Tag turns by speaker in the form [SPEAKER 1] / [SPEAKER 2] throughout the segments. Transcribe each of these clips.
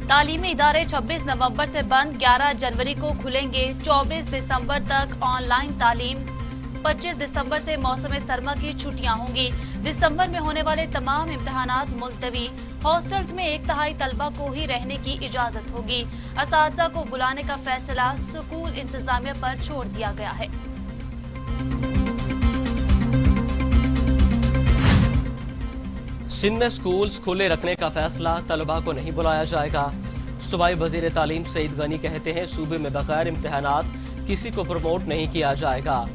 [SPEAKER 1] तालीमी इदारे 26 नवंबर से बंद, 11 जनवरी को खुलेंगे। 24 दिसंबर तक ऑनलाइन तालीम। 25 दिसंबर से मौसम सरमा की छुट्टियां होंगी। दिसंबर में होने वाले तमाम इम्तिहानात मुलतवी। हॉस्टल्स में 1/3 तलबा को ही रहने की इजाजत होगी। असातिज़ा को बुलाने का फैसला स्कूल इंतजामिया पर छोड़ दिया गया है।
[SPEAKER 2] सिंध में स्कूल्स खुले रखने का फैसला, तलबा को नहीं बुलाया जाएगा। सूबाई वजीर तालीम सईद गनी कहते हैं सूबे में बगैर इम्तिहानात किसी को प्रमोट नहीं किया जाएगा।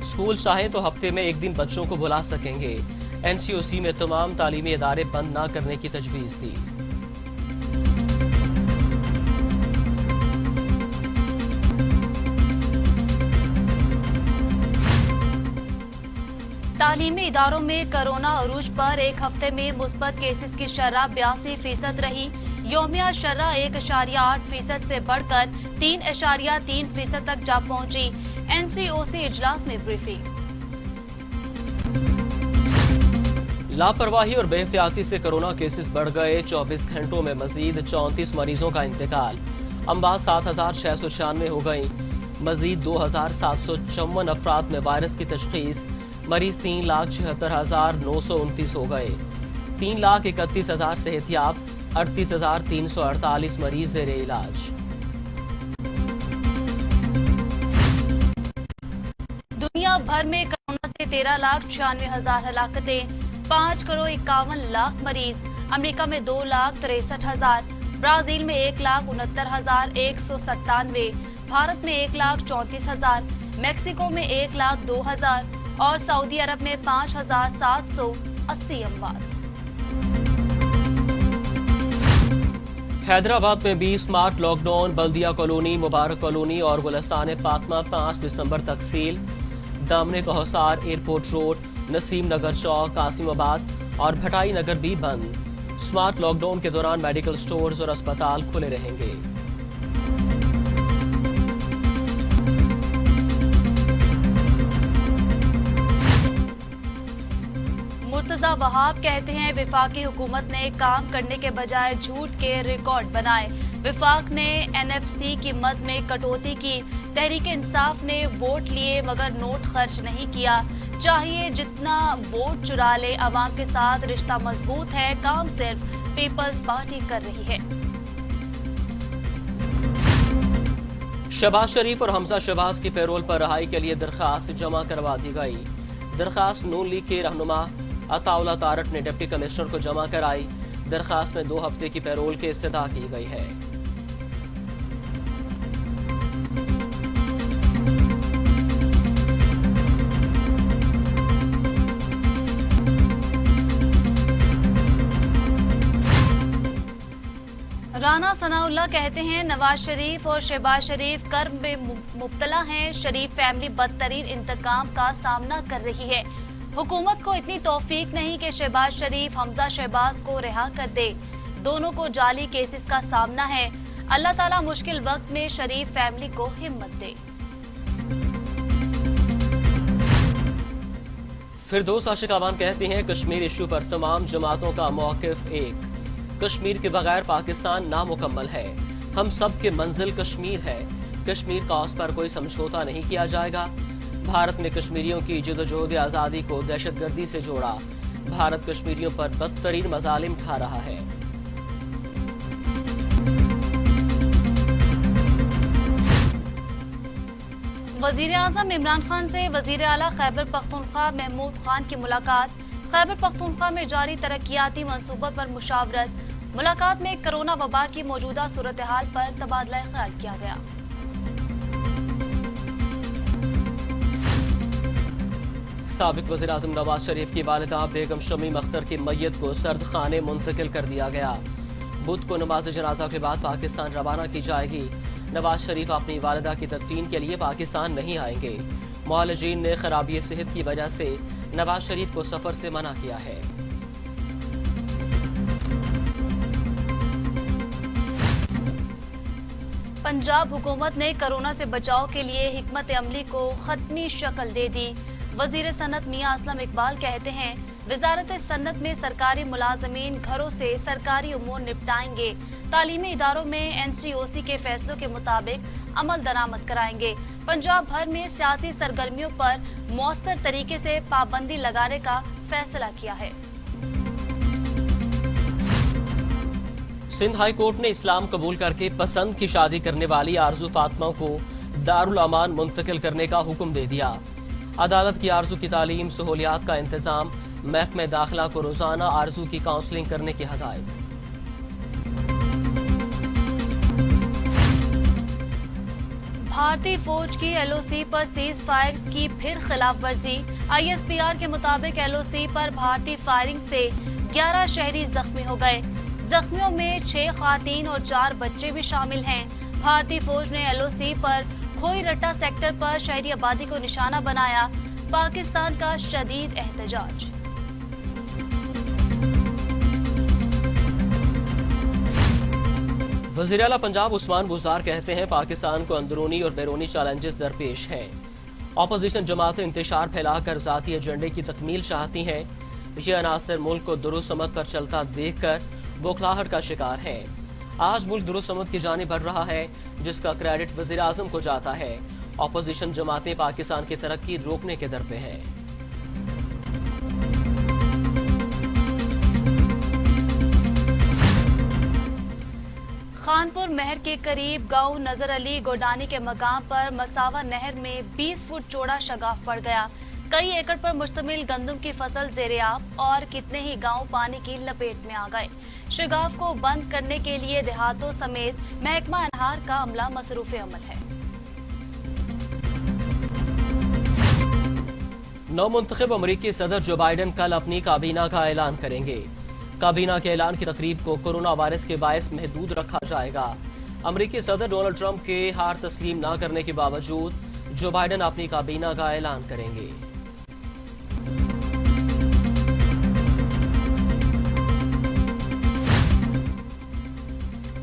[SPEAKER 2] स्कूल चाहे तो हफ्ते में एक दिन बच्चों को बुला सकेंगे। NCOC में तमाम तालीमी इदारे बंद न करने की तजवीज़ दी।
[SPEAKER 1] तालीमी इदारों में कोरोना अरूज पर एक हफ्ते में मुस्बत केसेस की शरह 82% रही। यौमिया शरह 1.8% से बढ़कर 3.3% तक जा पहुंची। NCOC इजलास में ब्रीफिंग।
[SPEAKER 2] लापरवाही और बेहतियाती से कोरोना केसेस बढ़ गए। 24 घंटों में मजीद 34 मरीजों का इंतकाल। अम्बाद 7,696 हो गई। मजीद 2,754 अफराद में वायरस की तशखीस। मरीज 3,76,929 हो गए। 3,31,000 सेहतियाब। 38,348 मरीज ज़ेरे इलाज।
[SPEAKER 1] दुनिया भर में कोरोना से 13,96,000 हलाकतें। 5,51,00,000 मरीज। अमेरिका में 2,63,000। ब्राजील में 1,69,197। भारत में 1,34,000। मैक्सिको में 1,02,000 और सऊदी अरब में 5,780 अमवात।
[SPEAKER 2] हैदराबाद में 20 मार्च लॉकडाउन। बल्दिया कॉलोनी, मुबारक कॉलोनी और गुलिस्तान फातिमा 5 दिसंबर तक सील। दामने का हिसार, एयरपोर्ट रोड, नसीम नगर चौक, कासिमाबाद और भटाई नगर भी बंद। स्मार्ट लॉकडाउन के दौरान मेडिकल स्टोर्स और अस्पताल खुले रहेंगे।
[SPEAKER 1] मुर्तजा वहाब कहते हैं विफाकी हुकूमत ने काम करने के बजाय झूठ के रिकॉर्ड बनाए। विफाक ने NFC की मद में कटौती की। तहरीक इंसाफ ने वोट लिए मगर नोट खर्च नहीं किया। चाहिए जितना वोट चुरा ले, अवाम के साथ रिश्ता मजबूत है। काम सिर्फ पीपल्स पार्टी कर रही है।
[SPEAKER 2] शहबाज शरीफ और हमजा शहबाज की पैरोल पर रहाई के लिए दरखास्त जमा करवा दी गई। दरखास्त नून लीग के रहनुमा अताउल्लाह तारट ने डिप्टी कमिश्नर को जमा कराई। दरखास्त में 2 हफ्ते की पैरोल की इस्तदा की गई है।
[SPEAKER 1] राना सनाउल्लाह कहते हैं नवाज शरीफ और शहबाज शरीफ कर्म में मुब्तला हैं। शरीफ फैमिली बदतरीन इंतकाम का सामना कर रही है। हुकूमत को इतनी तौफीक नहीं कि शहबाज शरीफ हमजा शहबाज को रिहा कर दे। दोनों को जाली केसेस का सामना है। अल्लाह ताला मुश्किल वक्त में शरीफ फैमिली को हिम्मत दे।
[SPEAKER 2] फिरदौस आशिक अवान कहते हैं कश्मीर इशू पर तमाम जमातों का मौक़िफ़ एक। कश्मीर के बगैर पाकिस्तान नामुकम्मल है। हम सब के मंजिल कश्मीर है। कश्मीर कॉज पर कोई समझौता नहीं किया जाएगा। भारत ने कश्मीरियों की जदोजहद आज़ादी को दहशतगर्दी से जोड़ा। भारत कश्मीरियों पर बदतरीन मज़ालिम ढा रहा है।
[SPEAKER 1] वज़ीर आज़म इमरान खान से वज़ीर आला खैबर पख्तूनख्वा महमूद खान की मुलाकात। खैबर पख्तूनख्वा में जारी तरक्याती मंसूबों पर मुशावरत। मुलाकात में कोरोना वबा की मौजूदा सूरत हाल पर तबादला ख्याल किया गया।
[SPEAKER 2] साबिक वज़ीर आज़म नवाज शरीफ की वालिदा बेगम शमीम अख्तर की मैयत को सर्द खाने मुंतकिल कर दिया गया। बुध को नमाज जनाजा के बाद पाकिस्तान रवाना की जाएगी। नवाज शरीफ अपनी वालिदा की तदफीन के लिए पाकिस्तान नहीं आएंगे। मुआलजीन ने खराबी सेहत की वजह से नवाज शरीफ को सफर से मना किया है।
[SPEAKER 1] पंजाब हुकूमत ने कोरोना से बचाव के लिए हिकमत अमली को खत्मी शक्ल दे दी। वजीर सनत मियां असलम इकबाल कहते हैं वजारत सन्नत में सरकारी मुलाजमीन घरों से सरकारी उमूर निपटाएंगे। तालीमी इदारों में NCOC के फैसलों के मुताबिक अमल दरामद कराएंगे। पंजाब भर में सियासी सरगर्मियों पर मौसर तरीके से पाबंदी लगाने का फैसला किया है।
[SPEAKER 2] सिंध हाई कोर्ट ने इस्लाम कबूल करके पसंद की शादी करने वाली आरजू फातिमा को दारुल अमान मुंतकिल करने का हुक्म दे दिया। अदालत की आरजू की तालीम सहूलियात का इंतजाम, महकमे दाखिला को रोजाना आरजू की काउंसलिंग करने की हदायत।
[SPEAKER 1] भारतीय फौज की LOC पर सीज फायर की फिर खिलाफ वर्जी। ISPR के मुताबिक LOC पर भारतीय फायरिंग से 11 शहरी जख्मी हो गए। जख्मियों में 6 खातीन और 4 बच्चे भी शामिल हैं। भारतीय फौज ने LOC पर खोई रट्टा सेक्टर पर शहरी आबादी को निशाना बनाया। पाकिस्तान का शदीद एहतजाज।
[SPEAKER 2] वज़ीर आला पंजाब उस्मान बुज़दार कहते हैं पाकिस्तान को अंदरूनी और बैरूनी चैलेंजेस दरपेश हैं। अपोजिशन जमातें इंतशार फैलाकर ज़ाती एजेंडे की तकमील चाहती हैं। ये अनासर मुल्क को दुरुस्त समत पर चलता देखकर बौखलाहट का शिकार है। आज मुल्क दुरुस्त समत की जानिब बढ़ रहा है, जिसका क्रेडिट वज़ीर आज़म को जाता है। अपोजिशन जमातें पाकिस्तान की तरक्की रोकने के दर पे हैं।
[SPEAKER 1] खानपुर महर के करीब गांव नजर अली गोडानी के मकाम पर मसावा नहर में 20 फुट चौड़ा शगाफ पड़ गया। कई एकड़ पर मुश्तमिल गंदम की फसल ज़ेरे-आब और कितने ही गांव पानी की लपेट में आ गए। शगाफ को बंद करने के लिए देहातों समेत महकमा अनहार का अमला मसरूफ अमल है।
[SPEAKER 2] नौमुंतखब अमरीकी सदर जो बाइडन कल अपनी काबीना का ऐलान करेंगे। काबीना के ऐलान की तकरीब को कोरोना वायरस के बायस महदूद रखा जाएगा। अमरीकी सदर डोनाल्ड ट्रंप के हार तस्लीम न करने के बावजूद जो बाइडन अपनी काबीना का ऐलान करेंगे।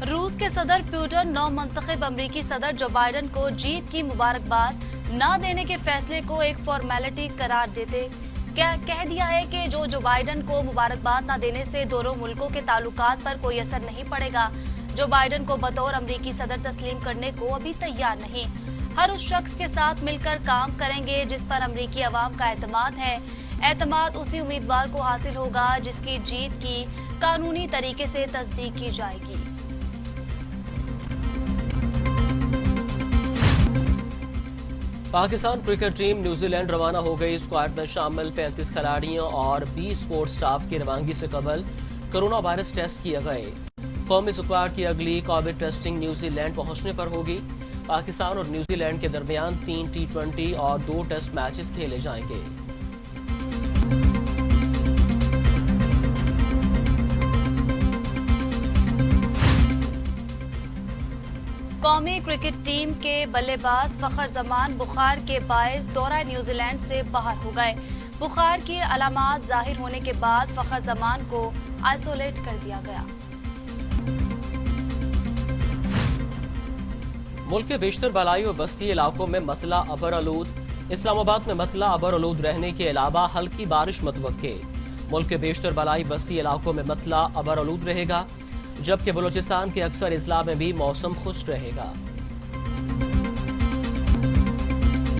[SPEAKER 1] रूस के सदर पुतिन नौमुंतखब अमरीकी सदर जो बाइडन को जीत की मुबारकबाद न देने के फैसले को एक फॉर्मेलिटी करार देते कह दिया है कि जो बाइडन को मुबारकबाद न देने से दोनों मुल्कों के ताल्लुकात पर कोई असर नहीं पड़ेगा। जो बाइडन को बतौर अमरीकी सदर तस्लीम करने को अभी तैयार नहीं। हर उस शख्स के साथ मिलकर काम करेंगे जिस पर अमरीकी अवाम का एतमाद है। एतमाद उसी उम्मीदवार को हासिल होगा जिसकी जीत की कानूनी तरीके से तस्दीक की जाएगी।
[SPEAKER 2] पाकिस्तान क्रिकेट टीम न्यूजीलैंड रवाना हो गई। स्क्वाड में शामिल 35 खिलाड़ियों और 20 स्पोर्ट्स स्टाफ की रवानगी से कबल कोरोना वायरस टेस्ट किए गए। कौमी स्क्वाड की अगली कोविड टेस्टिंग न्यूजीलैंड पहुंचने पर होगी। पाकिस्तान और न्यूजीलैंड के दरमियान 3 T20 और 2 टेस्ट मैचेस खेले जाएंगे।
[SPEAKER 1] कौमी क्रिकेट टीम के बल्लेबाज फखर जमान बुखार के बायस दौरा न्यूजीलैंड से बाहर हो गए। बुखार की अलामात जाहिर होने के बाद फखर जमान को आइसोलेट कर दिया गया।
[SPEAKER 2] मुल्क के बेशतर बलाई और बस्ती इलाकों में मतला अबर आलूद। इस्लामाबाद में मतला अबर आलूद रहने के अलावा हल्की बारिश मुतवक्के। मुल्क के बेशतर बलाई बस्ती इलाकों में मतला अबर आलूद रहेगा, जबकि बलूचिस्तान के अक्सर अजला में भी मौसम खुश्क रहेगा।